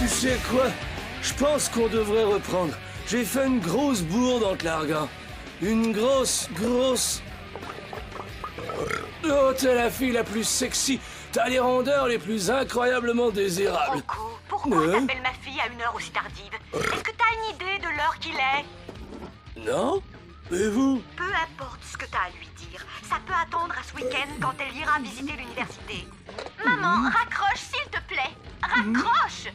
Tu sais quoi? Je pense qu'on devrait reprendre. J'ai fait une grosse bourde en te larguant. Une grosse... Oh, t'es la fille la plus sexy. T'as les rondeurs les plus incroyablement désirables. Rocco, pourquoi t'appelles ma fille à une heure aussi tardive? Est-ce que t'as une idée de l'heure qu'il est? Non? Et vous? Peu importe ce que t'as à lui dire. Ça peut attendre à ce week-end quand elle ira visiter l'université. Maman, raccroche s'il te plaît. Raccroche!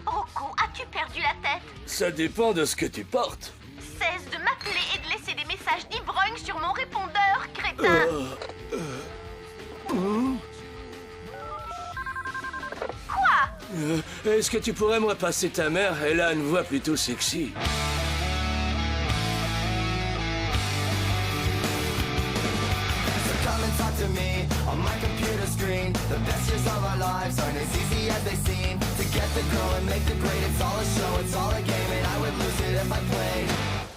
Rocco, as-tu perdu la tête? Ça dépend de ce que tu portes. Cesse de m'appeler et de laisser des messages d'ivrogne sur mon répondeur, crétin! Quoi? Est-ce que tu pourrais me repasser ta mère? Elle a une voix plutôt sexy. Come and talk to me on my computer screen. The best years of our lives aren't as easy as they seem. To get the girl and make the grade, it's all a show, it's all a game, and I would lose it if I played.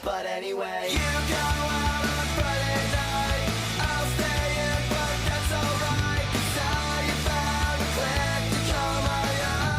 But anyway, you go out on Friday night, I'll stay in, but that's alright. 'Cause now you found a click to call my own.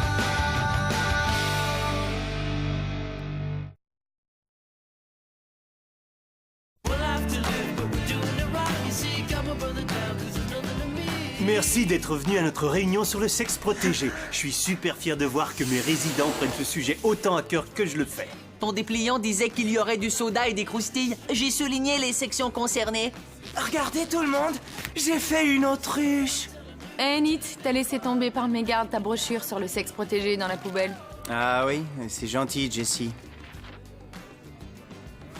We'll have to live, but we're doing it right. You see, got my brother down, 'cause there's nothing to me. Merci d'être venu à notre réunion sur le sexe protégé. Je suis super fier de voir que mes résidents prennent ce sujet autant à cœur que je le fais. Ton dépliant disait qu'il y aurait du soda et des croustilles. J'ai souligné les sections concernées. Regardez tout le monde, j'ai fait une autruche. Hey Nit, t'as laissé tomber par mégarde ta brochure sur le sexe protégé dans la poubelle. Ah oui, c'est gentil, Jessie.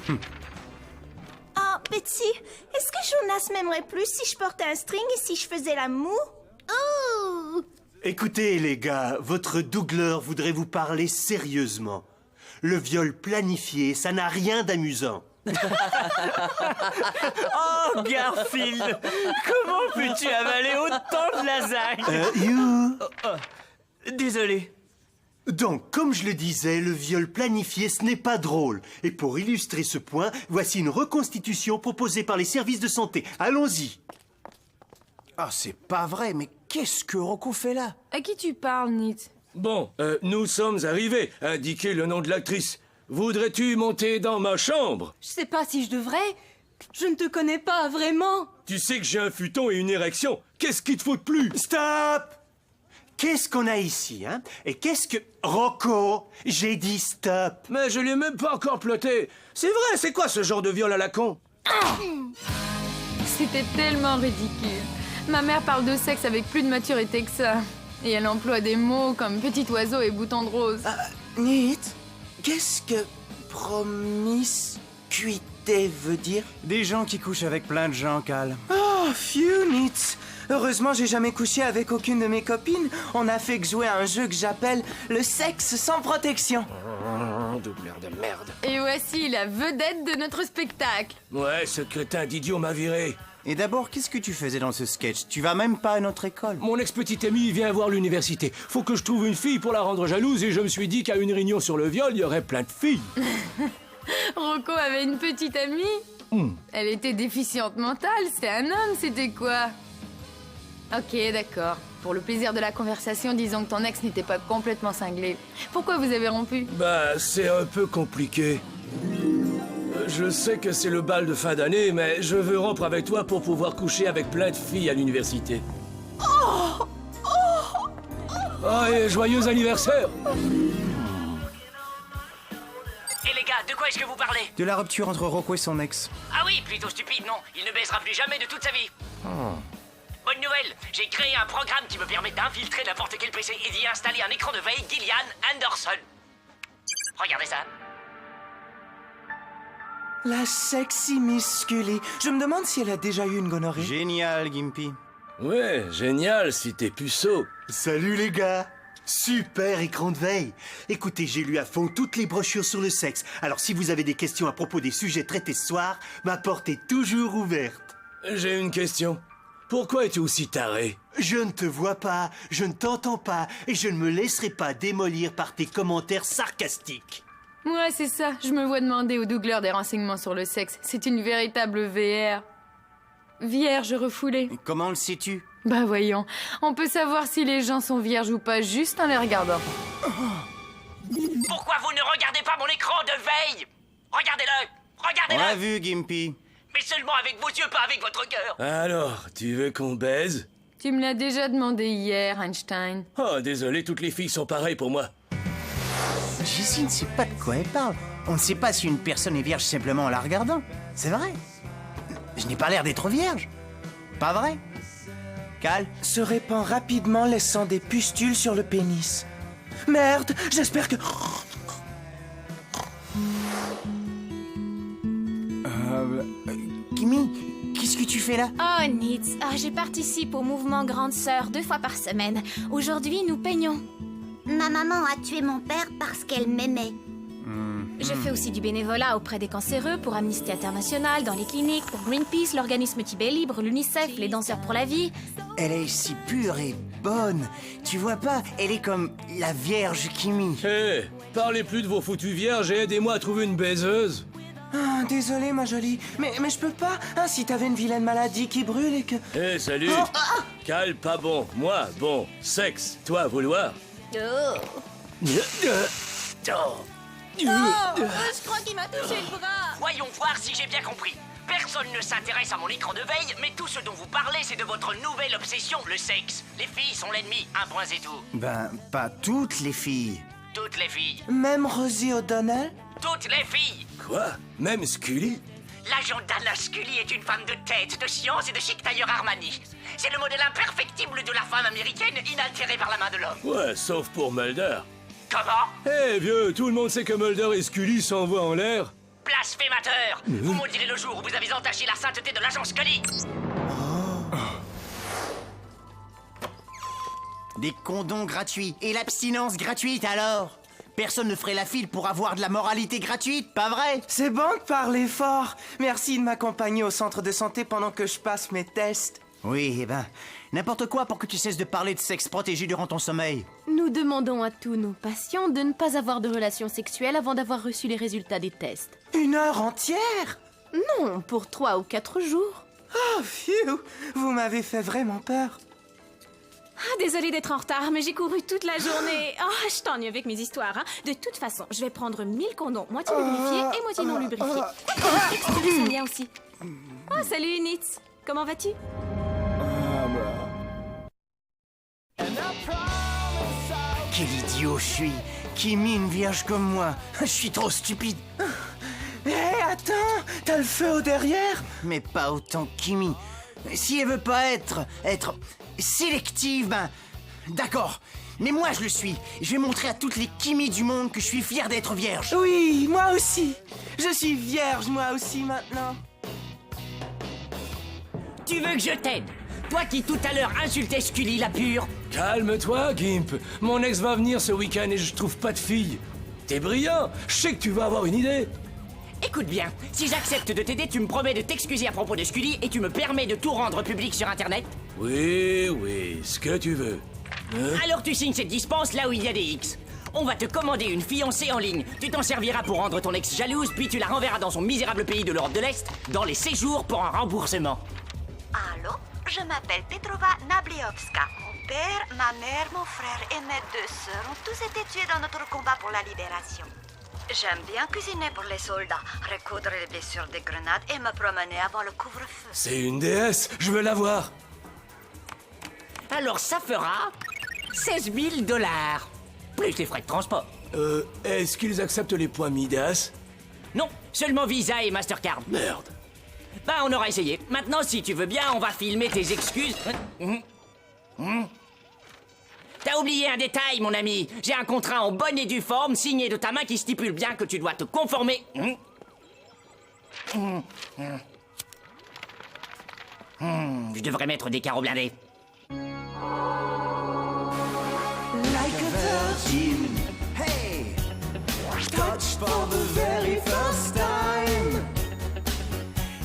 Oh, Betsy, est-ce que Jonas m'aimerait plus si je portais un string et si je faisais la moue? Oh! Écoutez les gars, votre Dougler voudrait vous parler sérieusement. Le viol planifié, ça n'a rien d'amusant. Oh, Garfield! Comment peux-tu avaler autant de lasagne? Désolé. Donc, comme je le disais, le viol planifié, ce n'est pas drôle. Et pour illustrer ce point, voici une reconstitution proposée par les services de santé. Allons-y. Ah, c'est pas vrai, mais qu'est-ce que Rocco fait là? À qui tu parles, Nit? Bon, nous sommes arrivés. Indiquez le nom de l'actrice. Voudrais-tu monter dans ma chambre? Je sais pas si je devrais. Je ne te connais pas vraiment. Tu sais que j'ai un futon et une érection. Qu'est-ce qu'il te faut de plus? Stop! Qu'est-ce qu'on a ici, hein? Et qu'est-ce que... Rocco, j'ai dit stop. Mais je l'ai même pas encore ploté. C'est vrai, c'est quoi ce genre de viol à la con? C'était tellement ridicule. Ma mère parle de sexe avec plus de maturité que ça. Et elle emploie des mots comme petit oiseau et bouton de rose. Nit, qu'est-ce que promiscuité veut dire? Des gens qui couchent avec plein de gens, Cal. Oh, phew, Nit. Heureusement, j'ai jamais couché avec aucune de mes copines. On a fait que jouer à un jeu que j'appelle le sexe sans protection. Doubleur de merde. Et voici la vedette de notre spectacle. Ouais, ce crétin d'idiot m'a viré. Et d'abord, qu'est-ce que tu faisais dans ce sketch? Tu vas même pas à notre école. Mon ex-petit ami vient voir l'université. Faut que je trouve une fille pour la rendre jalouse et je me suis dit qu'à une réunion sur le viol, il y aurait plein de filles. Rocco avait une petite amie. Elle était déficiente mentale. C'est un homme, c'était quoi? Ok, d'accord. Pour le plaisir de la conversation, disons que ton ex n'était pas complètement cinglé. Pourquoi vous avez rompu? Bah, c'est un peu compliqué. Je sais que c'est le bal de fin d'année, mais je veux rompre avec toi pour pouvoir coucher avec plein de filles à l'université. Oh, et joyeux anniversaire! Et les gars, de quoi est-ce que vous parlez? De la rupture entre Rocco et son ex. Ah oui, plutôt stupide, non. Il ne baisera plus jamais de toute sa vie. Bonne nouvelle, j'ai créé un programme qui me permet d'infiltrer n'importe quel PC et d'y installer un écran de veille Gillian Anderson. Regardez ça. La sexy Miss Scully. Je me demande si elle a déjà eu une gonorrhée. Génial, Gimpy. Ouais, génial si t'es puceau. Salut les gars. Super écran de veille. Écoutez, j'ai lu à fond toutes les brochures sur le sexe. Alors si vous avez des questions à propos des sujets traités ce soir, ma porte est toujours ouverte. J'ai une question. Pourquoi es-tu aussi taré? Je ne te vois pas, je ne t'entends pas, et je ne me laisserai pas démolir par tes commentaires sarcastiques. Ouais, c'est ça. Je me vois demander au Dougler des renseignements sur le sexe. C'est une véritable VR. Vierge refoulée. Et comment le sais-tu? Bah voyons, on peut savoir si les gens sont vierges ou pas juste en les regardant. Pourquoi vous ne regardez pas mon écran de veille? Regardez-le! On Regardez-le! l'a vu, Gimpy. Mais seulement avec vos yeux, pas avec votre cœur! Alors, tu veux qu'on baise? Tu me l'as déjà demandé hier, Einstein. Oh, désolé, toutes les filles sont pareilles pour moi. Jessie ne sait pas de quoi elle parle. On ne sait pas si une personne est vierge simplement en la regardant. C'est vrai. Je n'ai pas l'air d'être vierge. Pas vrai? Cal? Se répand rapidement, laissant des pustules sur le pénis. Merde, j'espère que... Kimi, qu'est-ce que tu fais là? Oh, Nitz, je participe au mouvement Grande Sœur 2 fois par semaine. Aujourd'hui, nous peignons. Ma maman a tué mon père parce qu'elle m'aimait. Je fais aussi du bénévolat auprès des cancéreux, pour Amnesty International, dans les cliniques, pour Greenpeace, l'organisme Tibet Libre, l'UNICEF, les Danseurs pour la Vie. Elle est si pure et bonne. Tu vois pas, elle est comme la Vierge Kimi. Hé, parlez plus de vos foutues vierges et aidez-moi à trouver une baiseuse. Ah, désolé, ma jolie, mais je peux pas, hein, si t'avais une vilaine maladie qui brûle et que... Hé, salut. Cal, pas bon. Moi, bon. Sexe. Toi, vouloir. Je crois qu'il m'a touché le bras. Voyons voir si j'ai bien compris. Personne ne s'intéresse à mon écran de veille, mais tout ce dont vous parlez, c'est de votre nouvelle obsession, le sexe. Les filles sont l'ennemi, un point c'est tout. Ben, pas toutes les filles. Toutes les filles. Même Rosie O'Donnell? Toutes les filles. Quoi? Même Scully? L'agent Dana Scully est une femme de tête, de science et de chic tailleur Armani. C'est le modèle imperfectible de la femme américaine, inaltérée par la main de l'homme. Ouais, sauf pour Mulder. Comment? Hé, vieux, tout le monde sait que Mulder et Scully s'envoient en l'air. Blasphémateur! Vous maudirez le jour où vous avez entaché la sainteté de l'agent Scully. Des condoms gratuits. Et l'abstinence gratuite alors? Personne ne ferait la file pour avoir de la moralité gratuite, pas vrai? C'est bon de parler fort. Merci de m'accompagner au centre de santé pendant que je passe mes tests. Oui, eh ben, n'importe quoi pour que tu cesses de parler de sexe protégé durant ton sommeil. Nous demandons à tous nos patients de ne pas avoir de relations sexuelles avant d'avoir reçu les résultats des tests. 1 heure entière? Non, pour 3 ou 4 jours. Oh, phew, vous m'avez fait vraiment peur. Désolée d'être en retard, mais j'ai couru toute la journée. Je t'ennuie avec mes histoires, hein. De toute façon, je vais prendre 1000 condoms, moitié lubrifiés et moitié non lubrifiés. Et tu sens bien aussi. Oh, salut Nitz. Comment vas-tu? Quel idiot je suis. Kimi, une vierge comme moi. Je suis trop stupide. Hé, attends, t'as le feu au derrière? Mais pas autant que Kimi. Si elle veut pas être sélective, ben... D'accord. Mais moi, je le suis. Je vais montrer à toutes les Kimi du monde que je suis fier d'être vierge. Oui, moi aussi. Je suis vierge, moi aussi, maintenant. Tu veux que je t'aide? Toi qui tout à l'heure insultais Scully la pure. Calme-toi, Gimp. Mon ex va venir ce week-end et je trouve pas de fille. T'es brillant. Je sais que tu vas avoir une idée. Écoute bien, si j'accepte de t'aider, tu me promets de t'excuser à propos de Scully et tu me permets de tout rendre public sur Internet? Oui, ce que tu veux. Alors tu signes cette dispense là où il y a des X. On va te commander une fiancée en ligne. Tu t'en serviras pour rendre ton ex jalouse, puis tu la renverras dans son misérable pays de l'Europe de l'Est, dans les séjours pour un remboursement. Allô? Je m'appelle Petrova Nabliovska. Mon père, ma mère, mon frère et mes 2 sœurs ont tous été tués dans notre combat pour la libération. J'aime bien cuisiner pour les soldats, recoudre les blessures des grenades et me promener avant le couvre-feu. C'est une déesse, je veux la voir. Alors ça fera 16 000 $. Plus les frais de transport. Est-ce qu'ils acceptent les points Midas? Non, seulement Visa et Mastercard. Merde. Bah, on aura essayé. Maintenant, si tu veux bien, on va filmer tes excuses. T'as oublié un détail, mon ami. J'ai un contrat en bonne et due forme, signé de ta main, qui stipule bien que tu dois te conformer. Je devrais mettre des carreaux blindés. Like a virgin, hey, touch for the very first time.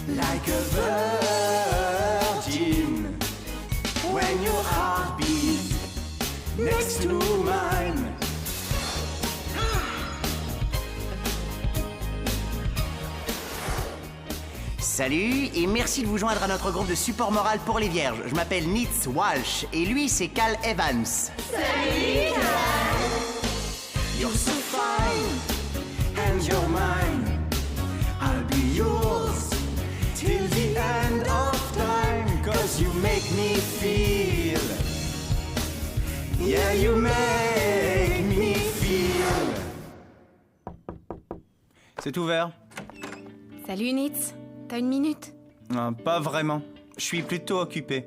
Like a virgin, when your heart beats next to mine. Salut et merci de vous joindre à notre groupe de support moral pour les vierges. Je m'appelle Nitz Walsh et lui c'est Cal Evans. Salut, Cal. You're so far feel. Yeah, you make me feel. C'est ouvert. Salut Nitz, t'as une minute? Pas vraiment. Je suis plutôt occupé.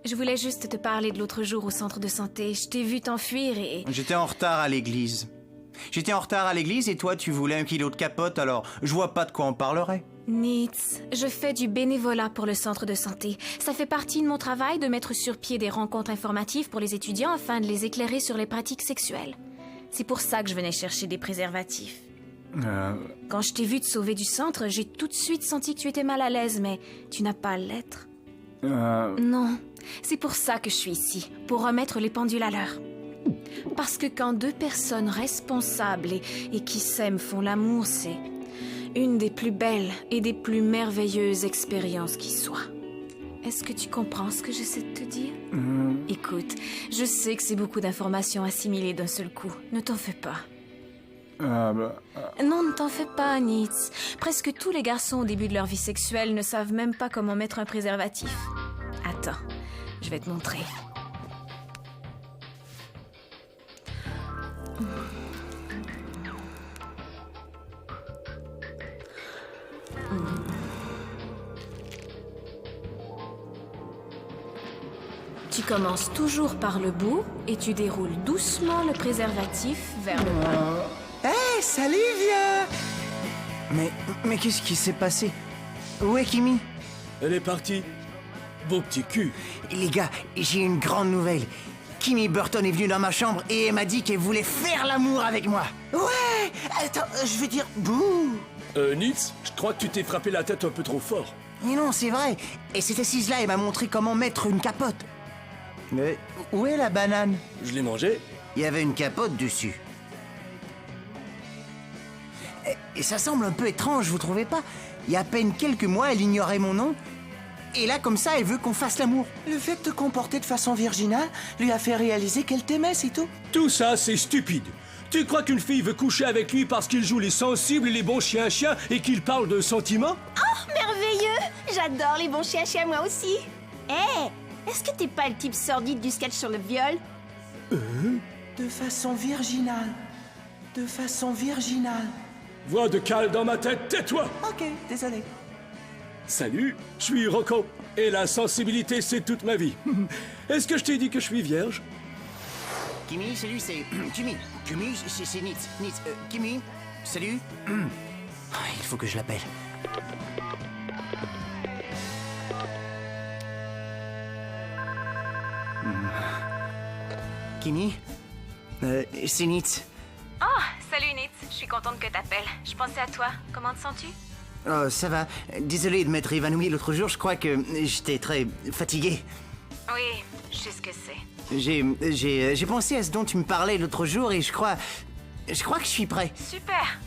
Je voulais juste te parler de l'autre jour au centre de santé. Je t'ai vu t'enfuir et... J'étais en retard à l'église. J'étais en retard à l'église et toi tu voulais 1 kilo de capote, alors je vois pas de quoi on parlerait. Nitz, je fais du bénévolat pour le centre de santé. Ça fait partie de mon travail de mettre sur pied des rencontres informatives pour les étudiants afin de les éclairer sur les pratiques sexuelles. C'est pour ça que je venais chercher des préservatifs. Quand je t'ai vu te sauver du centre, j'ai tout de suite senti que tu étais mal à l'aise, mais tu n'as pas à l'être. Non, c'est pour ça que je suis ici, pour remettre les pendules à l'heure. Parce que quand 2 personnes responsables et qui s'aiment font l'amour, c'est une des plus belles et des plus merveilleuses expériences qui soit. Est-ce que tu comprends ce que j'essaie de te dire? Écoute, je sais que c'est beaucoup d'informations assimilées d'un seul coup. Ne t'en fais pas. Non, ne t'en fais pas, Nitz. Presque tous les garçons au début de leur vie sexuelle ne savent même pas comment mettre un préservatif. Attends, je vais te montrer. Tu commences toujours par le bout et tu déroules doucement le préservatif vers le bas. Hey, salut, vieux! Mais qu'est-ce qui s'est passé? Où est Kimi? Elle est partie. Beau petit cul. Les gars, j'ai une grande nouvelle. Kimi Burton est venue dans ma chambre et elle m'a dit qu'elle voulait faire l'amour avec moi. Ouais! Attends, je veux dire, bouh! Nitz, je crois que tu t'es frappé la tête un peu trop fort. Mais non, c'est vrai. Et cette assise-là, elle m'a montré comment mettre une capote. Mais où est la banane? Je l'ai mangée. Il y avait une capote dessus. Et ça semble un peu étrange, vous trouvez pas? Il y a à peine quelques mois, elle ignorait mon nom. Et là, comme ça, elle veut qu'on fasse l'amour. Le fait de te comporter de façon virginale lui a fait réaliser qu'elle t'aimait, c'est tout. Tout ça, c'est stupide. Tu crois qu'une fille veut coucher avec lui parce qu'il joue les sensibles et les bons chiens-chiens et qu'il parle de sentiments? Oh, merveilleux! J'adore les bons chiens-chiens, moi aussi. Hé, est-ce que t'es pas le type sordide du sketch sur le viol? De façon virginale. De façon virginale. Voix de cale dans ma tête, tais-toi! Ok, désolé. Salut, je suis Rocco. Et la sensibilité, c'est toute ma vie. Est-ce que je t'ai dit que je suis vierge? Kimi, salut, c'est... Kimi, c'est Nitz. Kimi, salut. Il faut que je l'appelle. Kimi, c'est Nitz. Oh, salut Nitz, je suis contente que t'appelles. Je pensais à toi. Comment te sens-tu? Oh, ça va. Désolé de m'être évanoui l'autre jour, je crois que j'étais très fatigué. Oui, je sais ce que c'est. J'ai pensé à ce dont tu me parlais l'autre jour et je crois que je suis prêt. Super.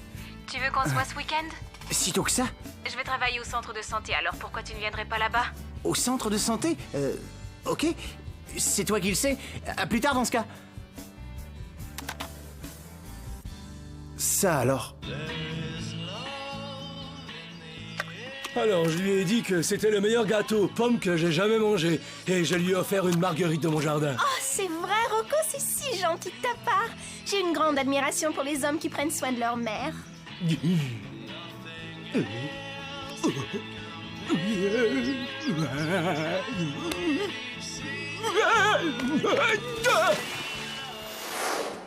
Tu veux qu'on se voit ce week-end? Sitôt que ça? Je vais travailler au centre de santé, alors pourquoi tu ne viendrais pas là-bas? Au centre de santé? Ok. C'est toi qui le sais. À plus tard dans ce cas. Ça alors? Alors, je lui ai dit que c'était le meilleur gâteau aux pommes que j'ai jamais mangé. Et je lui ai offert une marguerite de mon jardin. Oh, c'est vrai, Rocco, c'est si gentil de ta part. J'ai une grande admiration pour les hommes qui prennent soin de leur mère.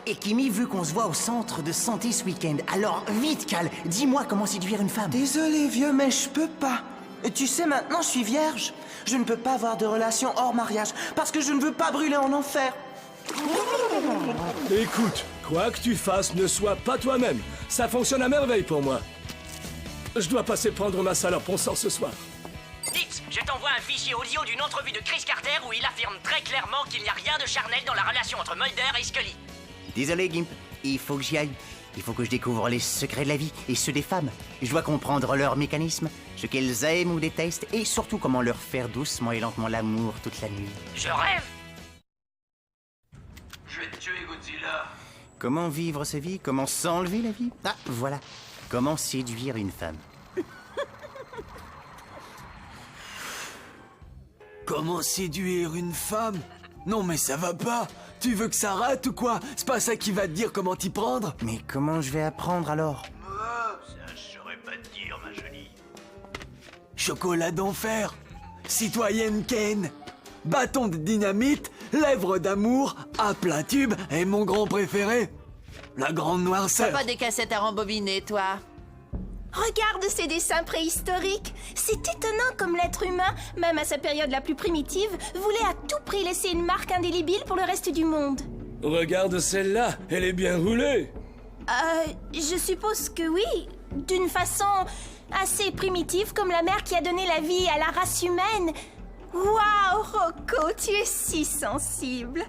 Et Kimi veut qu'on se voit au centre de santé ce week-end. Alors, vite, Cal, dis-moi comment séduire une femme. Désolé, vieux, mais je peux pas. Tu sais, maintenant, je suis vierge. Je ne peux pas avoir de relation hors mariage parce que je ne veux pas brûler en enfer. Écoute, quoi que tu fasses, ne sois pas toi-même. Ça fonctionne à merveille pour moi. Je dois passer prendre ma salope, on sort ce soir. Nitz, je t'envoie un fichier audio d'une entrevue de Chris Carter où il affirme très clairement qu'il n'y a rien de charnel dans la relation entre Mulder et Scully. Désolé, Gimp. Il faut que j'y aille. Il faut que je découvre les secrets de la vie et ceux des femmes. Je dois comprendre leurs mécanismes, ce qu'elles aiment ou détestent, et surtout comment leur faire doucement et lentement l'amour toute la nuit. Je rêve. Je vais te tuer, Godzilla. Comment vivre sa vie? Comment s'enlever la vie? Ah, voilà. Comment séduire une femme? Comment séduire une femme? Non mais ça va pas. Tu veux que ça rate ou quoi? C'est pas ça qui va te dire comment t'y prendre? Mais comment je vais apprendre alors? Ça, je saurais pas te dire, ma jolie. Chocolat d'enfer, citoyenne Ken, bâton de dynamite, lèvres d'amour, à plein tube et mon grand préféré, la grande T'as noirceur. pas des cassettes à rembobiner, toi? Regarde ces dessins préhistoriques. C'est étonnant comme l'être humain, même à sa période la plus primitive, voulait à tout prix laisser une marque indélébile pour le reste du monde. Regarde celle-là, elle est bien roulée. Je suppose que oui. D'une façon assez primitive comme la mère qui a donné la vie à la race humaine. Waouh, Rocco, tu es si sensible.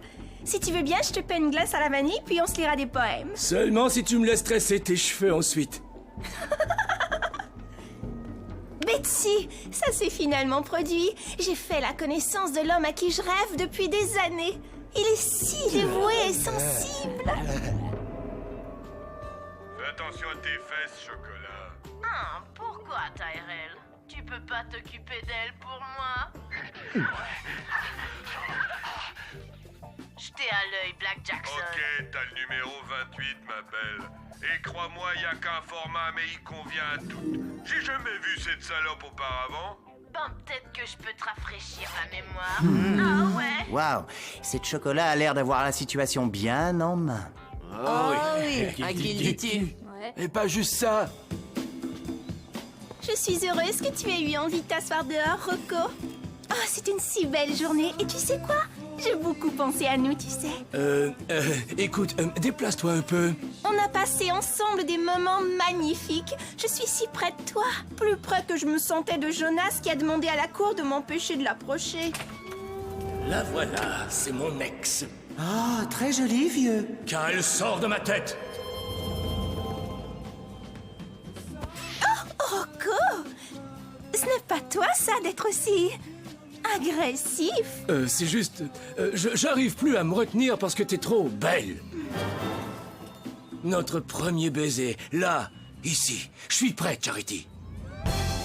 Si tu veux bien, je te paie une glace à la vanille, puis on se lira des poèmes. Seulement si tu me laisses tresser tes cheveux ensuite. Betsy, ça s'est finalement produit. J'ai fait la connaissance de l'homme à qui je rêve depuis des années. Il est si dévoué et sensible. Fais attention à tes fesses, Chocolat. Ah, pourquoi, Tyrell? Tu peux pas t'occuper d'elle pour moi? Jetez à l'œil, Black Jackson. Ok, t'as le numéro 28, ma belle. Et crois-moi, y a qu'un format, mais il convient à toutes. J'ai jamais vu cette salope auparavant. Ben, peut-être que je peux te rafraîchir la mémoire. Ah ouais? Waouh, cette chocolat a l'air d'avoir la situation bien en main. Oh oui, à qui le dis-tu? Et pas juste ça. Je suis heureuse que tu aies eu envie de t'asseoir dehors, Rocco. Oh, c'est une si belle journée. Et tu sais quoi? J'ai beaucoup pensé à nous, tu sais. Écoute, déplace-toi un peu. On a passé ensemble des moments magnifiques. Je suis si près de toi. Plus près que je me sentais de Jonas qui a demandé à la cour de m'empêcher de l'approcher. La voilà, c'est mon ex. Ah, très joli, vieux. Car elle sort de ma tête. Oh, Rocco! Ce n'est pas toi, ça, d'être aussi agressif. C'est juste... j'arrive plus à me retenir parce que t'es trop belle. Notre premier baiser, là, ici. Je suis prêt, Charity.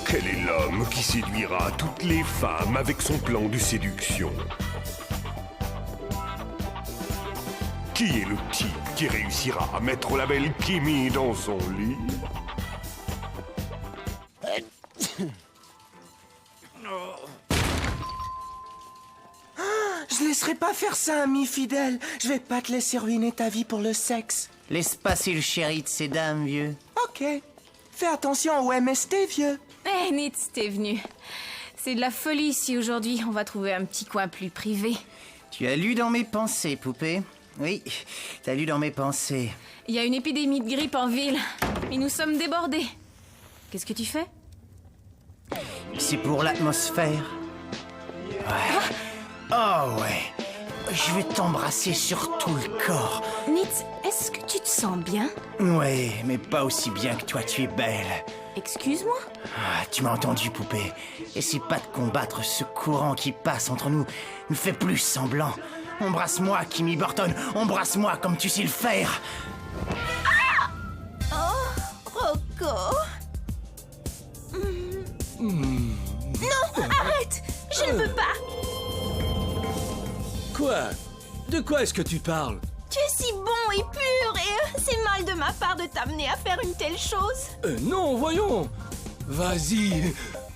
Quel est l'homme qui séduira toutes les femmes avec son plan de séduction? Qui est le type qui réussira à mettre la belle Kimmy dans son lit? Je laisserai pas faire ça, ami fidèle. Je vais pas te laisser ruiner ta vie pour le sexe. Laisse passer le chéri de ces dames, vieux. Ok. Fais attention au MST, vieux. Eh, Nitz, t'es venu. C'est de la folie ici aujourd'hui. On va trouver un petit coin plus privé. Tu as lu dans mes pensées, poupée. Oui, t'as lu dans mes pensées. Il y a une épidémie de grippe en ville. Et nous sommes débordés. Qu'est-ce que tu fais? C'est pour l'atmosphère. Ouais. Oh ouais. Je vais t'embrasser sur tout le corps. Nitz, est-ce que tu te sens bien? Ouais, mais pas aussi bien que toi, tu es belle. Excuse-moi? Ah, tu m'as entendu, poupée. Essaie pas de combattre ce courant qui passe entre nous. Ne fais plus semblant. Embrasse-moi, Kimmy Burton. Embrasse-moi comme tu sais le faire. Ah! Oh, Rocco. Non, arrête! Je ne peux pas! Quoi? De quoi est-ce que tu parles? Tu es si bon et pur et c'est mal de ma part de t'amener à faire une telle chose. Non, voyons. Vas-y,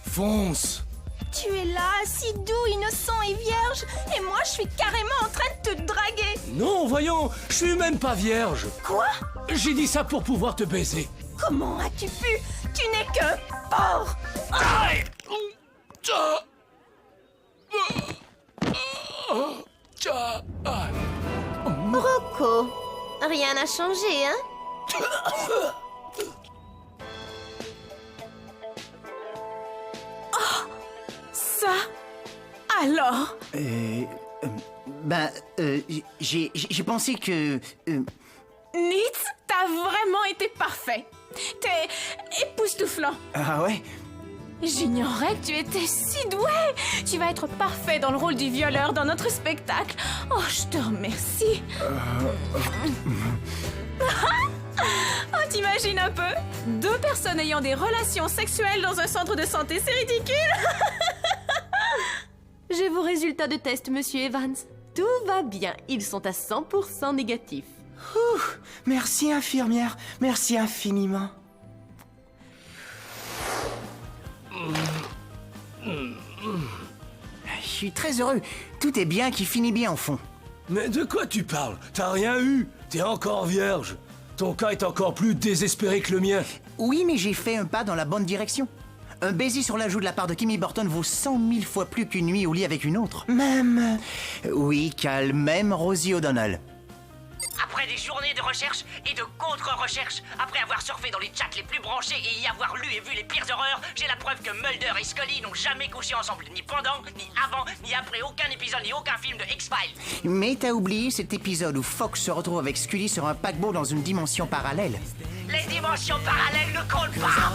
fonce. Tu es là, si doux, innocent et vierge, et moi je suis carrément en train de te draguer. Non, voyons, je suis même pas vierge. Quoi? J'ai dit ça pour pouvoir te baiser. Comment as-tu pu? Tu n'es qu'un porc. Aïe! Rocco, rien n'a changé, hein? Oh, ça alors? J'ai pensé que... Nitz, t'as vraiment été parfait. T'es époustouflant. Ah ouais? J'ignorais que tu étais si doué. Tu vas être parfait dans le rôle du violeur dans notre spectacle. Oh, je te remercie. Oh, t'imagines un peu? 2 personnes ayant des relations sexuelles dans un centre de santé, c'est ridicule. J'ai vos résultats de test, monsieur Evans. Tout va bien, ils sont à 100% négatifs. Ouh, merci infirmière, merci infiniment. Je suis très heureux. Tout est bien qui finit bien au fond. Mais de quoi tu parles? T'as rien eu. T'es encore vierge. Ton cas est encore plus désespéré que le mien. Oui, mais j'ai fait un pas dans la bonne direction. Un baiser sur la joue de la part de Kimmy Burton vaut 100 000 fois plus qu'une nuit au lit avec une autre. Même... Oui, Cal, même Rosie O'Donnell. Après des journées de recherche et de contre-recherche, après avoir surfé dans les chats les plus branchés et y avoir lu et vu les pires horreurs, j'ai la preuve que Mulder et Scully n'ont jamais couché ensemble, ni pendant, ni avant, ni après aucun épisode, ni aucun film de X-Files. Mais t'as oublié cet épisode où Fox se retrouve avec Scully sur un paquebot dans une dimension parallèle. Les dimensions parallèles ne comptent pas.